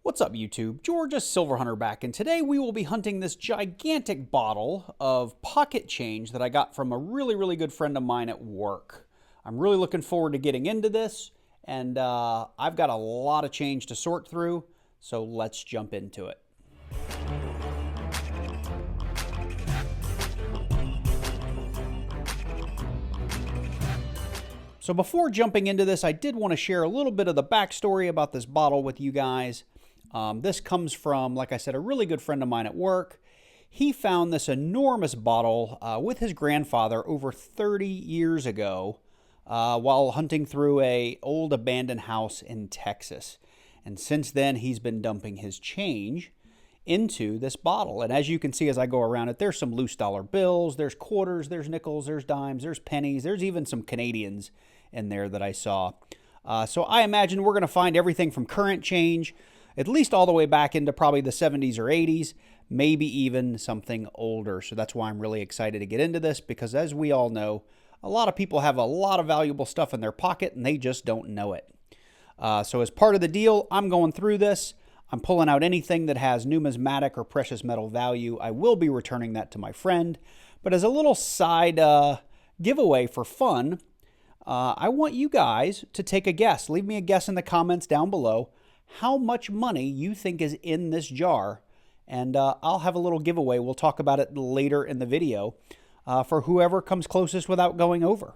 What's up, YouTube? Georgia Silver Hunter back, and today we will be hunting this gigantic bottle of pocket change that I got from a really good friend of mine at work. I'm really looking forward to getting into this, and I've got a lot of change to sort through, so let's jump into it. So before jumping into this, I did want to share a little bit of the backstory about this bottle with you guys. This comes from, like I said, a really good friend of mine at work. He found this enormous bottle with his grandfather over 30 years ago while hunting through an old abandoned house in Texas. And since then, he's been dumping his change into this bottle. And as you can see as I go around it, there's some loose dollar bills, there's quarters, there's nickels, there's dimes, there's pennies, there's even some Canadians in there that I saw. So I imagine we're going to find everything from current change, at least all the way back into probably the 70s or 80s, maybe even something older. So that's why I'm really excited to get into this, because as we all know, a lot of people have a lot of valuable stuff in their pocket and they just don't know it. So as part of the deal, I'm going through this. I'm pulling out anything that has numismatic or precious metal value. I will be returning that to my friend. But as a little side giveaway for fun, I want you guys to take a guess. Leave me a guess in the comments down below how much money you think is in this jar, and I'll have a little giveaway. We'll talk about it later in the video for whoever comes closest without going over.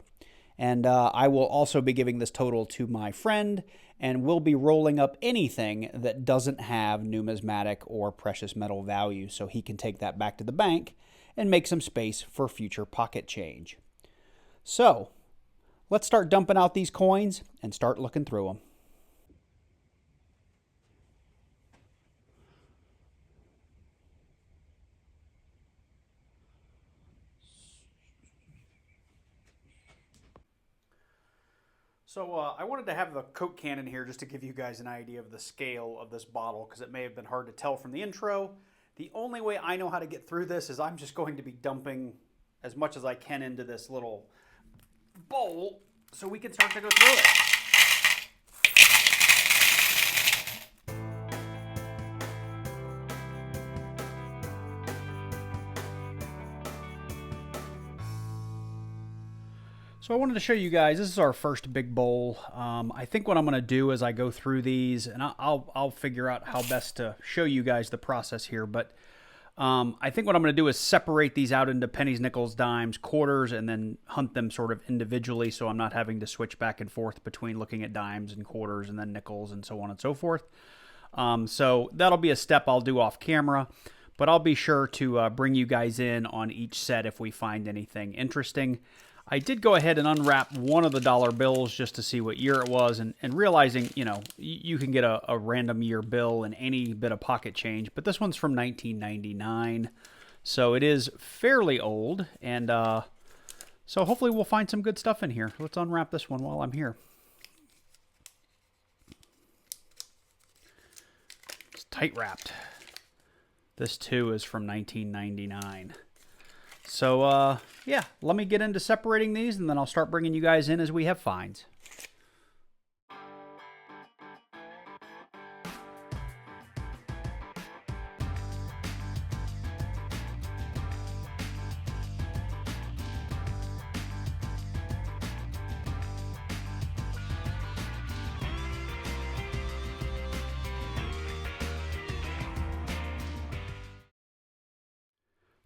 And I will also be giving this total to my friend, and we'll be rolling up anything that doesn't have numismatic or precious metal value, so he can take that back to the bank and make some space for future pocket change. So let's start dumping out these coins and start looking through them. So I wanted to have the Coke can in here just to give you guys an idea of the scale of this bottle, because it may have been hard to tell from the intro. The only way I know how to get through this is I'm just going to be dumping as much as I can into this little bowl so we can start to go through it. So I wanted to show you guys, this is our first big bowl. I think what I'm going to do as I go through these, and I'll figure out how best to show you guys the process here, but I think what I'm going to do is separate these out into pennies, nickels, dimes, quarters, and then hunt them sort of individually, so I'm not having to switch back and forth between looking at dimes and quarters and then nickels and so on and so forth. So that'll be a step I'll do off camera, but I'll be sure to bring you guys in on each set if we find anything interesting. I did go ahead and unwrap one of the dollar bills just to see what year it was, and realizing, you know, you can get a random year bill in any bit of pocket change, but this one's from 1999, so it is fairly old, and so hopefully we'll find some good stuff in here. Let's unwrap this one while I'm here. It's tight wrapped. This too is from 1999. So, yeah, let me get into separating these, and then I'll start bringing you guys in as we have finds.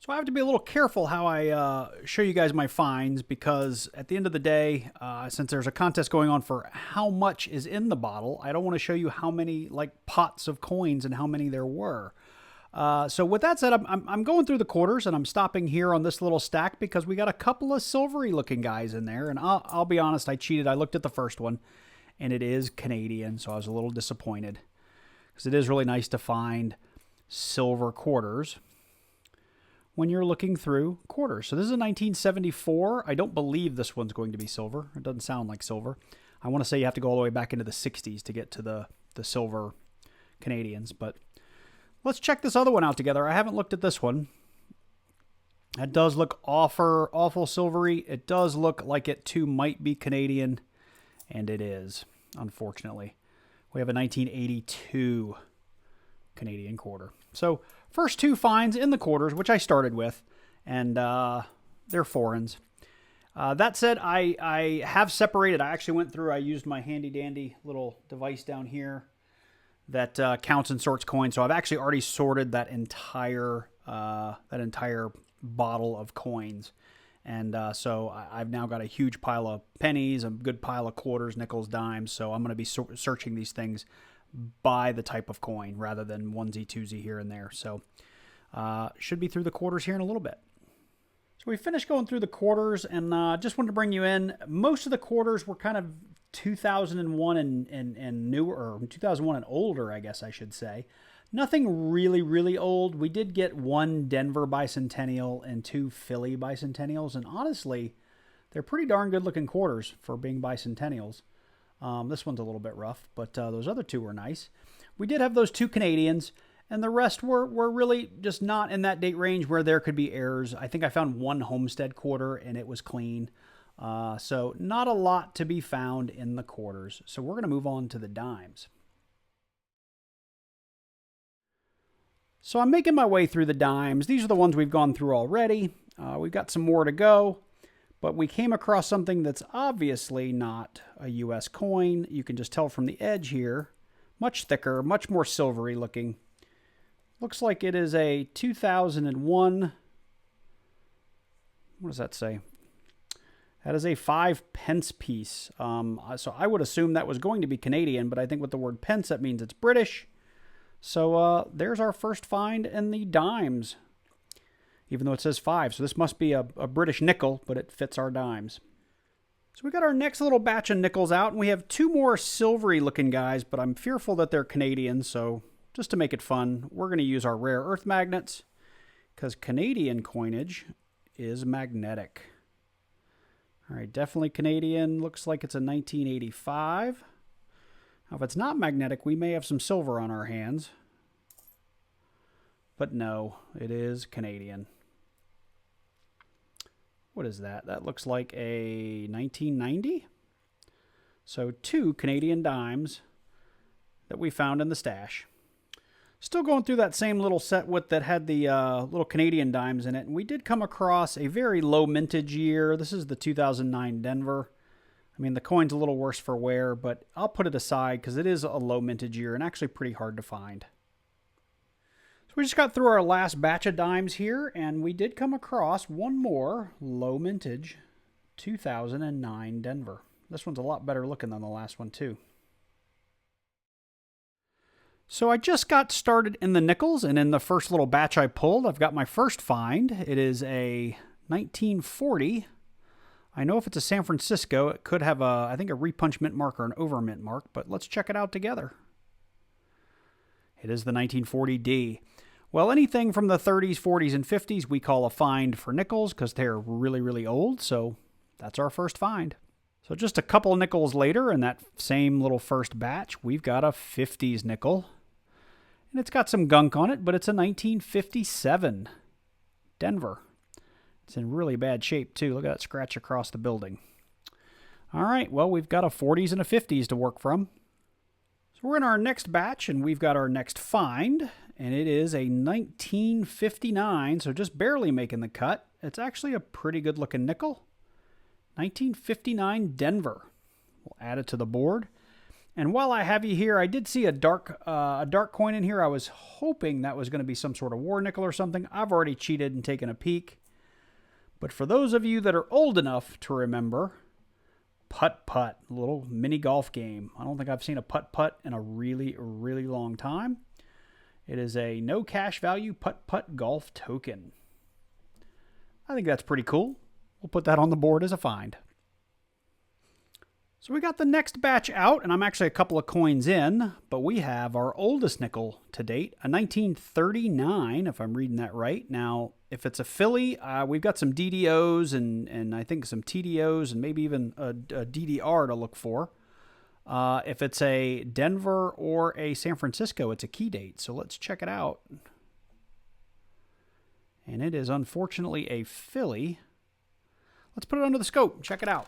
So I have to be a little careful how I show you guys my finds, because at the end of the day, since there's a contest going on for how much is in the bottle, I don't want to show you how many like pots of coins and how many there were. So with that said, I'm going through the quarters, and I'm stopping here on this little stack because we got a couple of silvery looking guys in there. And I'll be honest, I cheated. I looked at the first one, and it is Canadian, so I was a little disappointed, because it is really nice to find silver quarters when you're looking through quarters. So this is a 1974. I don't believe this one's going to be silver. It doesn't sound like silver. I want to say you have to go all the way back into the 60s to get to the silver Canadians. But let's check this other one out together. I haven't looked at this one. That does look awful silvery. It does look like it too might be Canadian, and it is, unfortunately. We have a 1982 Canadian quarter. So first two finds in the quarters, which I started with, and they're foreigns. That said, I have separated. I actually went through, I used my handy dandy little device down here that counts and sorts coins. So I've actually already sorted that entire bottle of coins. And so I've now got a huge pile of pennies, a good pile of quarters, nickels, dimes. So I'm going to be searching these things by the type of coin rather than onesie, twosie here and there. So should be through the quarters here in a little bit. So we finished going through the quarters, and just wanted to bring you in. Most of the quarters were kind of 2001 and newer, or 2001 and older, I guess I should say. Nothing really, really old. We did get one Denver bicentennial and two Philly bicentennials, and honestly, they're pretty darn good looking quarters for being bicentennials. This one's a little bit rough, but those other two were nice. We did have those two Canadians, and the rest were really just not in that date range where there could be errors. I think I found one Homestead quarter, and it was clean. So not a lot to be found in the quarters. So we're going to move on to the dimes. So I'm making my way through the dimes. These are the ones we've gone through already. We've got some more to go, but we came across something that's obviously not a US coin. You can just tell from the edge here. Much thicker, much more silvery looking. Looks like it is a 2001. What does that say? That is a 5 pence piece. So I would assume that was going to be Canadian, but I think with the word pence, that means it's British. So there's our first find in the dimes, even though it says 5. So this must be a British nickel, but it fits our dimes. So we got our next little batch of nickels out, and we have two more silvery looking guys, but I'm fearful that they're Canadian. So just to make it fun, we're going to use our rare earth magnets, because Canadian coinage is magnetic. All right, definitely Canadian. Looks like it's a 1985. Now, if it's not magnetic, we may have some silver on our hands. But no, it is Canadian. What is that? That looks like a 1990. So 2 Canadian dimes that we found in the stash. Still going through that same little set with that had the little Canadian dimes in it. And we did come across a very low mintage year. This is the 2009 Denver. I mean, the coin's a little worse for wear, but I'll put it aside because it is a low mintage year and actually pretty hard to find. So we just got through our last batch of dimes here, and we did come across one more low mintage 2009 Denver. This one's a lot better looking than the last one, too. So I just got started in the nickels, and in the first little batch I pulled, I've got my first find. It is a 1940. I know if it's a San Francisco, it could have I think a repunch mint mark or an over mint mark, but let's check it out together. It is the 1940D. Well, anything from the 30s, 40s, and 50s we call a find for nickels because they're really, really old, so that's our first find. So just a couple nickels later in that same little first batch, we've got a 50s nickel. And it's got some gunk on it, but it's a 1957 Denver. It's in really bad shape, too. Look at that scratch across the building. All right, well, we've got a 40s and a 50s to work from. So we're in our next batch, and we've got our next find, and it is a 1959, so just barely making the cut. It's actually a pretty good-looking nickel. 1959 Denver. We'll add it to the board. And while I have you here, I did see a dark coin in here. I was hoping that was going to be some sort of war nickel or something. I've already cheated and taken a peek. But for those of you that are old enough to remember, putt-putt, a little mini golf game. I don't think I've seen a putt-putt in a really, really long time. It is a no cash value putt-putt golf token. I think that's pretty cool. We'll put that on the board as a find. So we got the next batch out, and I'm actually a couple of coins in, but we have our oldest nickel to date, a 1939, if I'm reading that right. Now, if it's a Philly, we've got some DDOs and I think some TDOs and maybe even a DDR to look for. If it's a Denver or a San Francisco, it's a key date, so let's check it out. And it is unfortunately a Philly. Let's put it under the scope and check it out.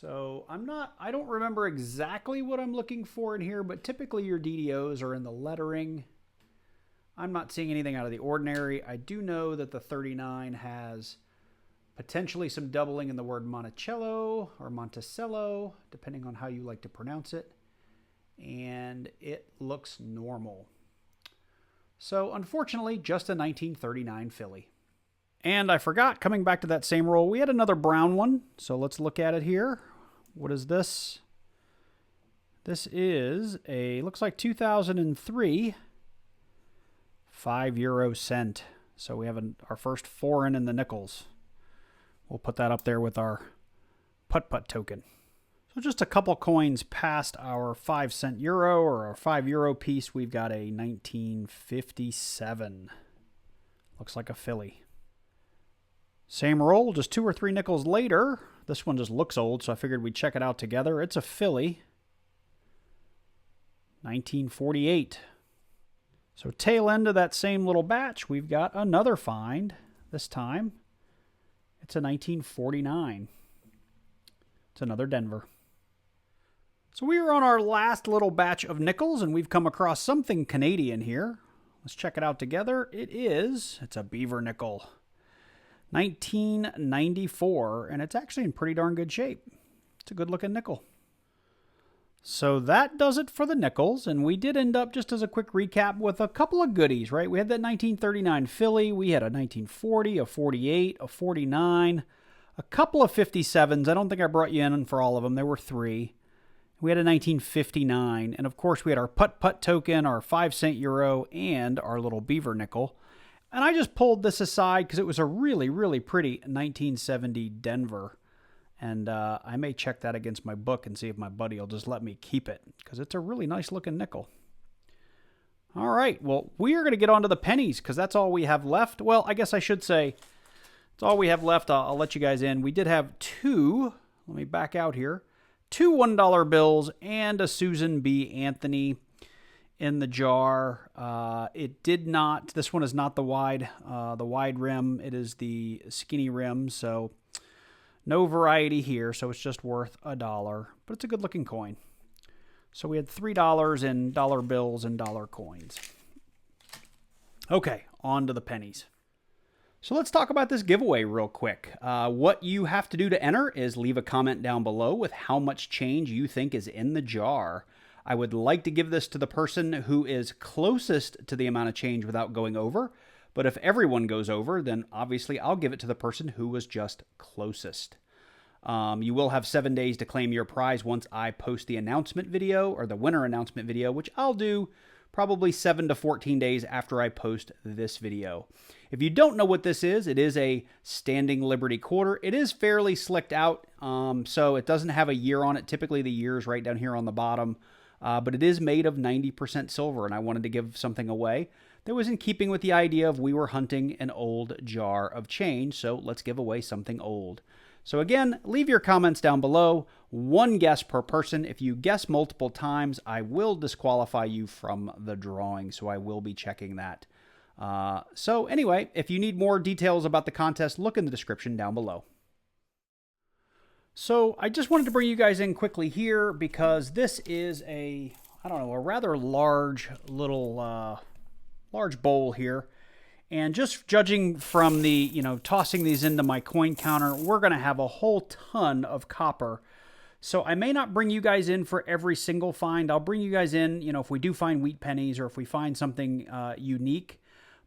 So I don't remember exactly what I'm looking for in here, but typically your DDOs are in the lettering. I'm not seeing anything out of the ordinary. I do know that the 39 has potentially some doubling in the word Monticello or Monticello, depending on how you like to pronounce it. And it looks normal. So unfortunately, just a 1939 filly. And I forgot, coming back to that same roll, we had another brown one. So let's look at it here. What is this? This is looks like 2003 €5 cent. So we have our first foreign in the nickels. We'll put that up there with our putt-putt token. So just a couple coins past our 5-cent euro or our €5 piece, we've got a 1957. Looks like a filly. Same roll, just 2 or 3 nickels later. This one just looks old, so I figured we'd check it out together. It's a filly. 1948. So tail end of that same little batch, we've got another find. This time, it's a 1949. It's another Denver. So we are on our last little batch of nickels, and we've come across something Canadian here. Let's check it out together. It's a beaver nickel. 1994, and it's actually in pretty darn good shape. It's a good looking nickel. So that does it for the nickels, and we did end up, just as a quick recap, with a couple of goodies, right? We had that 1939 filly, we had a 1940, a 48, a 49, a couple of 57s. I don't think I brought you in for all of them. There were 3. We had a 1959, and of course we had our putt-putt token, our 5-cent euro, and our little beaver nickel. And I just pulled this aside because it was a really, really pretty 1970 Denver. And I may check that against my book and see if my buddy will just let me keep it, because it's a really nice looking nickel. All right, well, we are going to get on to the pennies because that's all we have left. Well, I guess I should say it's all we have left. I'll let you guys in. We did have 2, let me back out here, 2 $1 bills and a Susan B. Anthony in the jar. It did not, this one is not the wide rim. It is the skinny rim, so no variety here, so it's just worth $1, but it's a good looking coin. So we had $3 in dollar bills and dollar coins. Okay, on to the pennies. So let's talk about this giveaway real quick. What you have to do to enter is leave a comment down below with how much change you think is in the jar. I would like to give this to the person who is closest to the amount of change without going over. But if everyone goes over, then obviously I'll give it to the person who was just closest. You will have 7 days to claim your prize once I post the announcement video, or the winner announcement video, which I'll do probably 7 to 14 days after I post this video. If you don't know what this is, it is a standing Liberty quarter. It is fairly slicked out, so it doesn't have a year on it. Typically the year is right down here on the bottom. But it is made of 90% silver, and I wanted to give something away that was in keeping with the idea of we were hunting an old jar of change, so let's give away something old. So again, leave your comments down below. 1 guess per person. If you guess multiple times, I will disqualify you from the drawing, so I will be checking that. So anyway, if you need more details about the contest, look in the description down below. So I just wanted to bring you guys in quickly here because this is a rather large little, large bowl here. And just judging from the, tossing these into my coin counter, we're going to have a whole ton of copper. So I may not bring you guys in for every single find. I'll bring you guys in, if we do find wheat pennies or if we find something unique.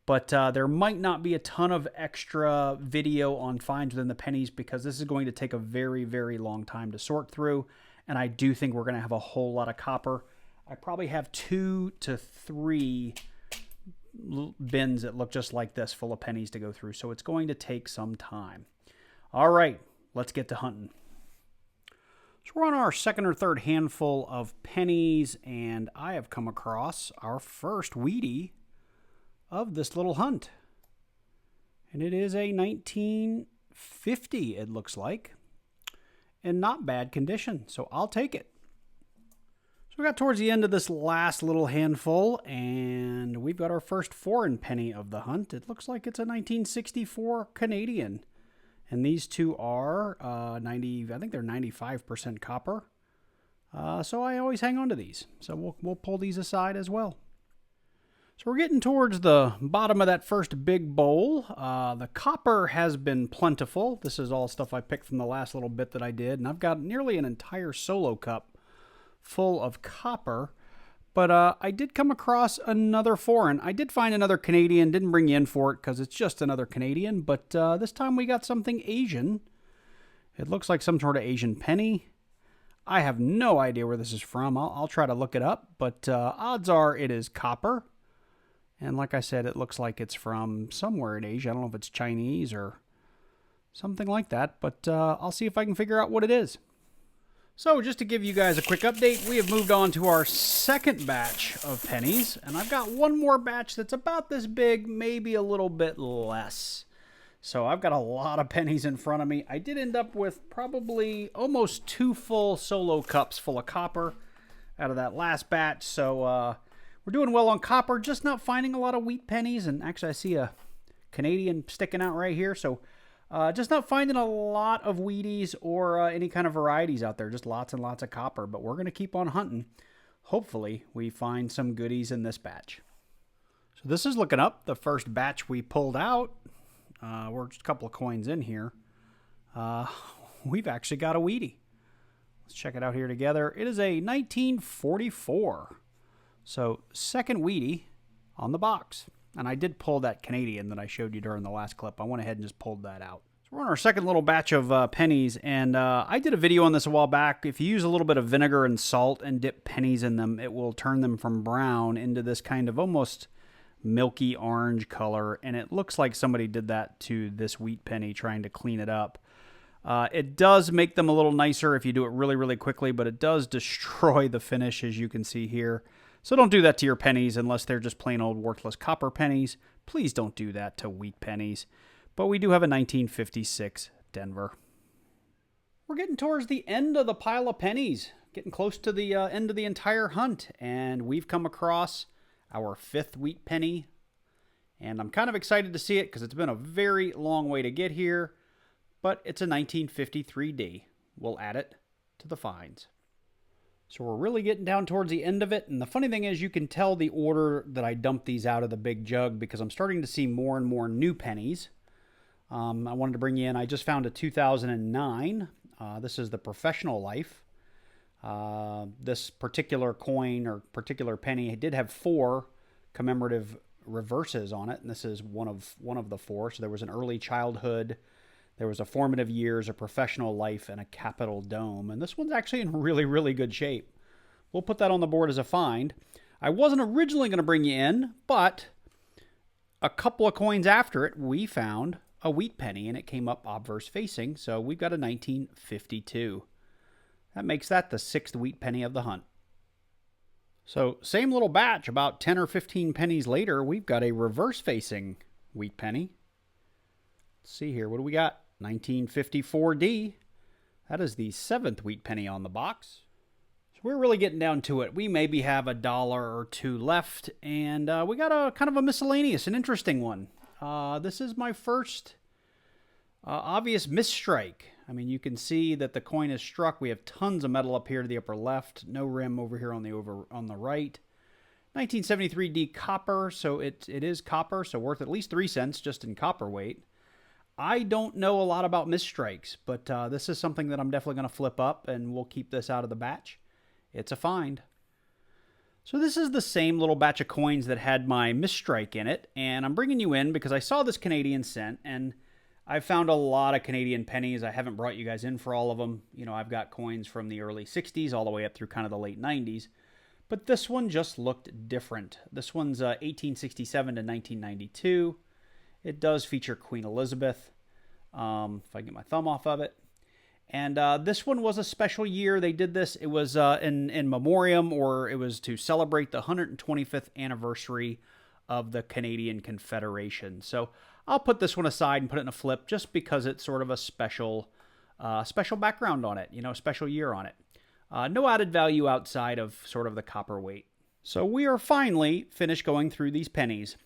But there might not be a ton of extra video on finds within the pennies because this is going to take a very, very long time to sort through. And I do think we're going to have a whole lot of copper. I probably have 2 to 3 bins that look just like this full of pennies to go through. So it's going to take some time. All right, let's get to hunting. So we're on our second or third handful of pennies, and I have come across our first Wheatie of this little hunt. And it is a 1950, it looks like. In not bad condition, so I'll take it. So we got towards the end of this last little handful, and we've got our first foreign penny of the hunt. It looks like it's a 1964 Canadian. And these two are 90, I think they're 95% copper. So I always hang on to these. So we'll pull these aside as well. So we're getting towards the bottom of that first big bowl. The copper has been plentiful. This is all stuff I picked from the last little bit that I did. And I've got nearly an entire solo cup full of copper. But I did come across another foreign. I did find another Canadian. Didn't bring you in for it because it's just another Canadian. But this time we got something Asian. It looks like some sort of Asian penny. I have no idea where this is from. I'll try to look it up. But odds are it is copper. And like I said, it looks like it's from somewhere in Asia. I don't know if it's Chinese or something like that, but I'll see if I can figure out what it is. So just to give you guys a quick update, we have moved on to our second batch of pennies, and I've got one more batch that's about this big, maybe a little bit less. So I've got a lot of pennies in front of me. I did end up with probably almost 2 full solo cups full of copper out of that last batch, so we're doing well on copper, just not finding a lot of wheat pennies. And actually, I see a Canadian sticking out right here. So just not finding a lot of Wheaties or any kind of varieties out there. Just lots and lots of copper. But we're going to keep on hunting. Hopefully, we find some goodies in this batch. So this is looking up. The first batch we pulled out. We're just a couple of coins in here. We've actually got a Wheatie. Let's check it out here together. It is a 1944. So, second Wheatie on the box. And I did pull that Canadian that I showed you during the last clip. I went ahead and just pulled that out. So we're on our second little batch of pennies. And I did a video on this a while back. If you use a little bit of vinegar and salt and dip pennies in them, it will turn them from brown into this kind of almost milky orange color. And it looks like somebody did that to this wheat penny trying to clean it up. It does make them a little nicer if you do it really, really quickly. But it does destroy the finish, as you can see here. So don't do that to your pennies unless they're just plain old worthless copper pennies. Please don't do that to wheat pennies. But we do have a 1956 Denver. We're getting towards the end of the pile of pennies. Getting close to the end of the entire hunt. And we've come across our 5th wheat penny. And I'm kind of excited to see it because it's been a very long way to get here. But it's a 1953D. We'll add it to the finds. So we're really getting down towards the end of it. And the funny thing is you can tell the order that I dumped these out of the big jug because I'm starting to see more and more new pennies. I wanted to bring you in. I just found a 2009. This is the Professional Life. This particular coin or particular penny did have 4 commemorative reverses on it. And this is one of the 4. So there was an early childhood. There was a formative years, a professional life, and a capital dome. And this one's actually in really, really good shape. We'll put that on the board as a find. I wasn't originally going to bring you in, but a couple of coins after it, we found a wheat penny, and it came up obverse facing. So we've got a 1952. That makes that the 6th wheat penny of the hunt. So same little batch, about 10 or 15 pennies later, we've got a reverse facing wheat penny. Let's see here. What do we got? 1954D. That is the 7th wheat penny on the box. So we're really getting down to it. We maybe have $1 or 2 left, and we got a kind of a miscellaneous, an interesting one. This is my first obvious misstrike. I mean, you can see that the coin is struck. We have tons of metal up here to the upper left, no rim over here on the right. 1973D copper, so it is copper, so worth at least 3 cents just in copper weight. I don't know a lot about misstrikes, but this is something that I'm definitely going to flip up, and we'll keep this out of the batch. It's a find. So this is the same little batch of coins that had my misstrike in it, and I'm bringing you in because I saw this Canadian cent, and I've found a lot of Canadian pennies. I haven't brought you guys in for all of them. You know, I've got coins from the early 60s all the way up through kind of the late 90s, but this one just looked different. This one's 1867 to 1992. It does feature Queen Elizabeth, if I can get my thumb off of it. And this one was a special year. They did this. It was in memoriam, or it was to celebrate the 125th anniversary of the Canadian Confederation. So I'll put this one aside and put it in a flip just because it's sort of a special background on it, you know, special year on it. No added value outside of sort of the copper weight. So we are finally finished going through these pennies.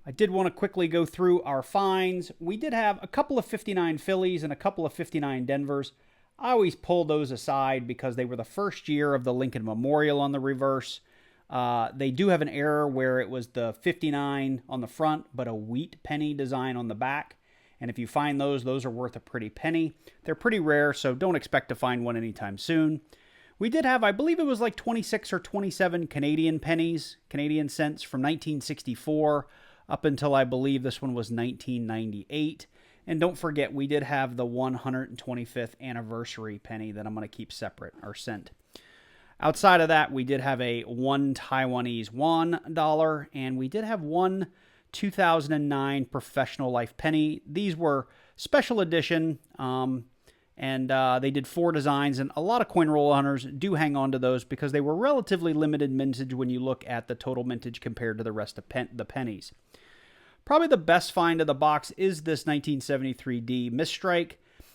I did want to quickly go through our finds. We did have a couple of 59 Phillies and a couple of 59 Denvers. I always pull those aside because they were the first year of the Lincoln Memorial on the reverse. They do have an error where it was the 59 on the front, but a wheat penny design on the back. And if you find those are worth a pretty penny. They're pretty rare, so don't expect to find one anytime soon. We did have, I believe it was like 26 or 27 Canadian pennies, Canadian cents from 1964 up until I believe this one was 1998. And don't forget, we did have the 125th anniversary penny that I'm going to keep separate, or cent. Outside of that, we did have a one Taiwanese $1, and we did have one 2009 Professional Life penny. These were special edition, and they did 4 designs, and a lot of coin roll hunters do hang on to those because they were relatively limited mintage when you look at the total mintage compared to the rest of the pennies. Probably the best find of the box is this 1973D Misstrike.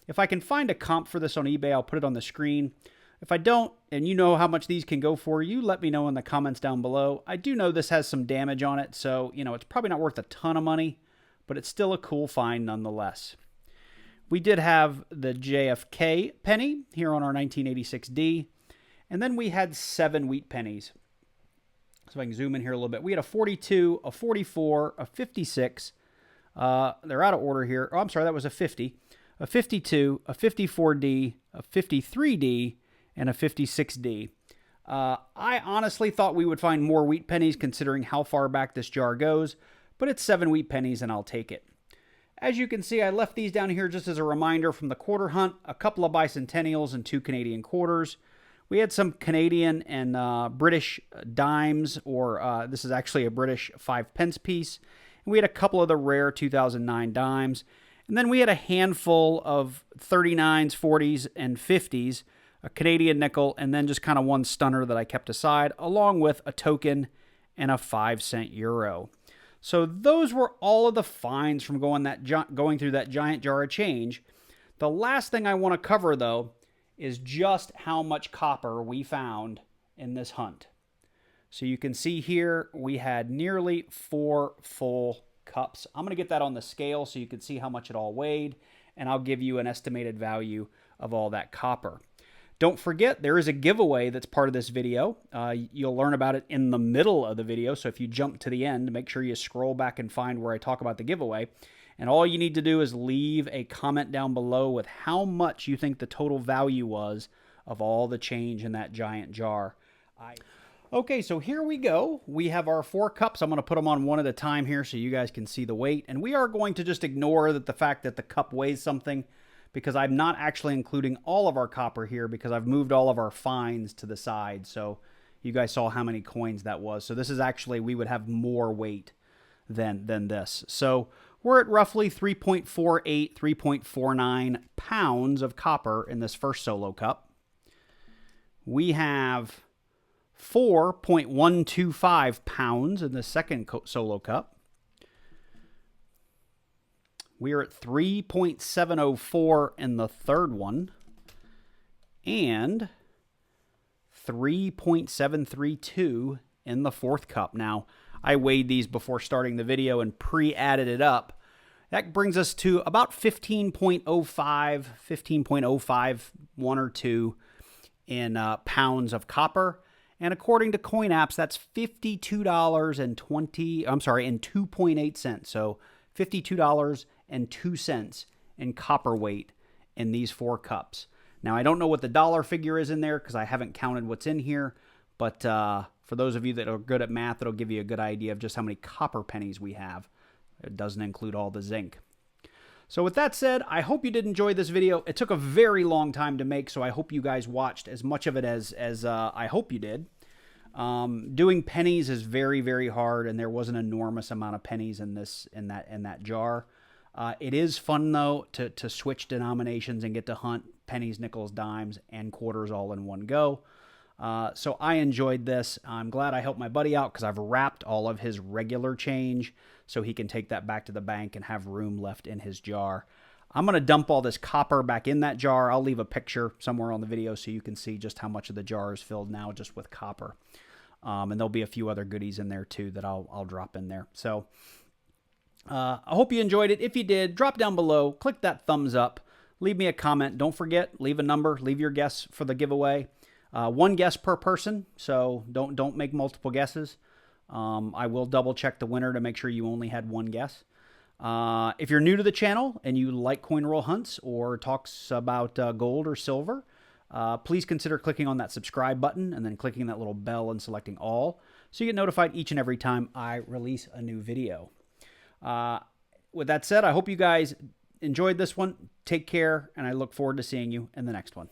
If I can find a comp for this on eBay, I'll put it on the screen. If I don't, and you know how much these can go for, you let me know in the comments down below. I do know this has some damage on it, so, it's probably not worth a ton of money, but it's still a cool find nonetheless. We did have the JFK penny here on our 1986D, and then we had 7 wheat pennies. So if I can zoom in here a little bit. We had a 42, a 44, a 56. They're out of order here. Oh, I'm sorry, that was a 50. A 52, a 54D, a 53D, and a 56D. I honestly thought we would find more wheat pennies considering how far back this jar goes, but it's 7 wheat pennies and I'll take it. As you can see, I left these down here just as a reminder from the quarter hunt, a couple of bicentennials and 2 Canadian quarters. We had some Canadian and British dimes, or this is actually a British 5-pence piece. And we had a couple of the rare 2009 dimes. And then we had a handful of 39s, 40s, and 50s, a Canadian nickel, and then just kind of one stunner that I kept aside, along with a token and a 5-cent euro. So those were all of the finds from going through that giant jar of change. The last thing I want to cover, though, is just how much copper we found in this hunt. So you can see here we had nearly 4 full cups. I'm going to get that on the scale so you can see how much it all weighed, and I'll give you an estimated value of all that copper. Don't forget, there is a giveaway that's part of this video. You'll learn about it in the middle of the video, so if you jump to the end, make sure you scroll back and find where I talk about the giveaway. And all you need to do is leave a comment down below with how much you think the total value was of all the change in that giant jar. Okay, so here we go. We have our 4 cups. I'm going to put them on one at a time here so you guys can see the weight. And we are going to just ignore the fact that the cup weighs something, because I'm not actually including all of our copper here because I've moved all of our finds to the side. So you guys saw how many coins that was. So this is actually, we would have more weight than this. So we're at roughly 3.48, 3.49 pounds of copper in this first solo cup. We have 4.125 pounds in the second solo cup. We are at 3.704 in the third one. And 3.732 in the fourth cup. Now, I weighed these before starting the video and pre-added it up. That brings us to about 15.05, 15.05, 1 or 2 in pounds of copper. And according to Coin Apps, that's $52.2.8 cents. So $52.02 in copper weight in these 4 cups. Now, I don't know what the dollar figure is in there because I haven't counted what's in here, but for those of you that are good at math, it'll give you a good idea of just how many copper pennies we have. It doesn't include all the zinc. So with that said, I hope you did enjoy this video. It took a very long time to make, so I hope you guys watched as much of it as I hope you did. Doing pennies is very, very hard, and there was an enormous amount of pennies in that jar. It is fun though to switch denominations and get to hunt pennies, nickels, dimes, and quarters all in one go. So I enjoyed this. I'm glad I helped my buddy out because I've wrapped all of his regular change so he can take that back to the bank and have room left in his jar. I'm going to dump all this copper back in that jar. I'll leave a picture somewhere on the video so you can see just how much of the jar is filled now just with copper. And there'll be a few other goodies in there too that I'll drop in there. So I hope you enjoyed it. If you did, drop down below, click that thumbs up, leave me a comment. Don't forget, leave a number, leave your guess for the giveaway. One guess per person, so don't make multiple guesses. I will double check the winner to make sure you only had one guess. If you're new to the channel and you like coin roll hunts or talks about gold or silver, please consider clicking on that subscribe button and then clicking that little bell and selecting all so you get notified each and every time I release a new video. With that said, I hope you guys enjoyed this one. Take care, and I look forward to seeing you in the next one.